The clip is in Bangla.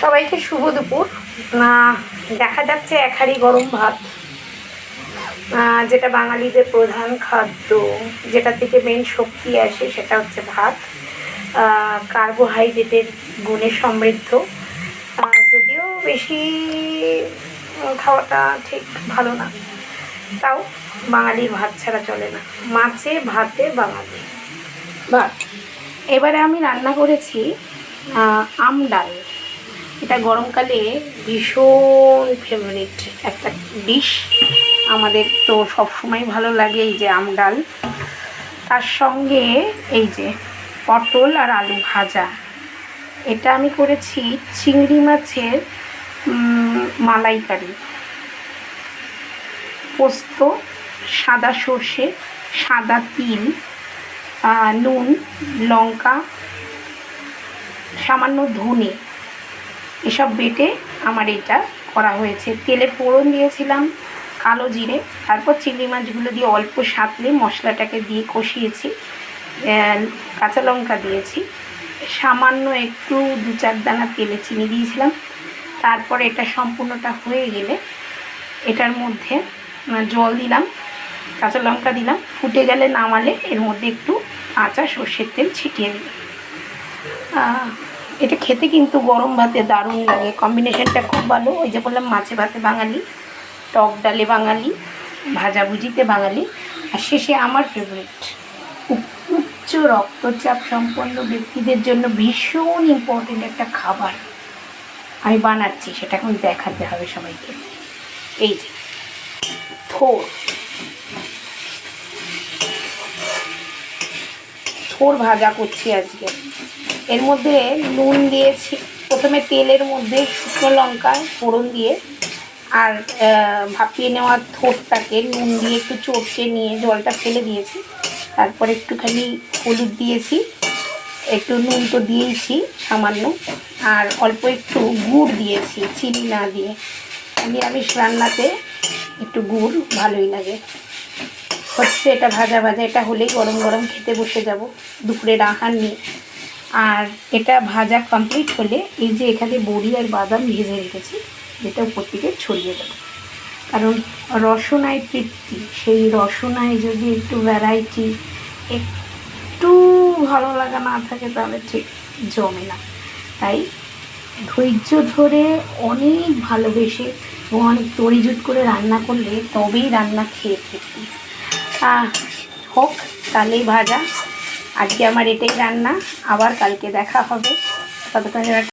সবাইকে শুভ দুপুর। দেখা যাচ্ছে এক হাঁড়ি গরম ভাত, যেটা বাঙালিদের প্রধান খাদ্য, যেটা থেকে মেন শক্তি আসে সেটা হচ্ছে ভাত। কার্বোহাইড্রেটের গুণে সমৃদ্ধ, যদিও বেশি খাওয়াটা ঠিক ভালো না, তাও বাঙালির ভাত ছাড়া চলে না। মাছে ভাতে বাঙালি ভাত। এবারে আমি রান্না করেছি আম ডাল। এটা গরমকালে ভীষণ ফেভারিট একটা ডিশ, আমাদের তো সবসময় ভালো লাগে এই যে আম ডাল। তার সঙ্গে এই যে পটল আর আলু ভাজা। এটা আমি করেছি চিংড়ি মাছের মালাইকারি। পোস্ত, সাদা সর্ষে, সাদা তিল, নুন, লঙ্কা, সামান্য ধনে, এসব বেটে আমার এটা করা হয়েছে। তেলে ফোড়ন দিয়েছিলাম কালো জিরে, তারপর চিংড়ি মাছগুলো দিয়ে অল্প সাঁতলে মশলাটাকে দিয়ে কষিয়েছি, কাঁচা লঙ্কা দিয়েছি, সামান্য একটু 2-4 দানা তেলে চিনি দিয়েছিলাম। তারপর এটা সম্পূর্ণটা হয়ে গেলে এটার মধ্যে জল দিলাম, কাঁচা লঙ্কা দিলাম, ফুটে গেলে নামালে এর মধ্যে একটু কাঁচা সর্ষের তেল ছিটিয়ে দিলাম। এটা খেতে কিন্তু গরম ভাতে দারুণ লাগে, কম্বিনেশনটা খুব ভালো। ওই যে বললাম মাছে ভাতে বাঙালি, টক ডালে বাঙালি, ভাজাভুজিতে বাঙালি, আর শেষে আমার ফেভারিট উচ্চ রক্তচাপ সম্পন্ন ব্যক্তিদের জন্য ভীষণ ইম্পর্টেন্ট একটা খাবার আমি বানাচ্ছি, সেটা এখন দেখাতে হবে সবাইকে। এই যে থোড় ভাজা করছি আজকে। এর মধ্যে নুন দিয়েছি, প্রথমে তেলের মধ্যে শুকনো লঙ্কা ফোড়ন দিয়ে আর ভাপিয়ে নেওয়া থোড়টাকে নুন দিয়ে একটু চটকে নিয়ে জলটা ফেলে দিয়েছি। তারপর একটুখানি হলুদ দিয়েছি, একটু নুন তো দিয়েছি সামান্য, আর অল্প একটু গুড় দিয়েছি, চিনি না দিয়ে। নিরামিষ রান্নাতে একটু গুড় ভালোই লাগে। হচ্ছে এটা ভাজা ভাজা, এটা হলেই গরম গরম খেতে বসে যাব দুপুরের আহার নিয়ে। আর এটা ভাজা কমপ্লিট হলে এই যে এখানে বড়ি আর বাদাম ভেজে রেখেছি, যেটা উপর থেকে ছড়িয়ে দেবো। কারণ রসনায় তৃপ্তি, সেই রসনায় যদি একটু ভ্যারাইটি, একটু ভালো লাগা না থাকে তাহলে ঠিক জমে না। তাই ধৈর্য ধরে অনেক ভালোবেসে এবং অনেক তরিজুত করে রান্না করলে তবেই রান্না খেয়ে তৃপ্তি। হোক তাহলেই ভাজা। আজকে আমার এটাই রান্না, আবার কালকে দেখা হবে। ততক্ষণ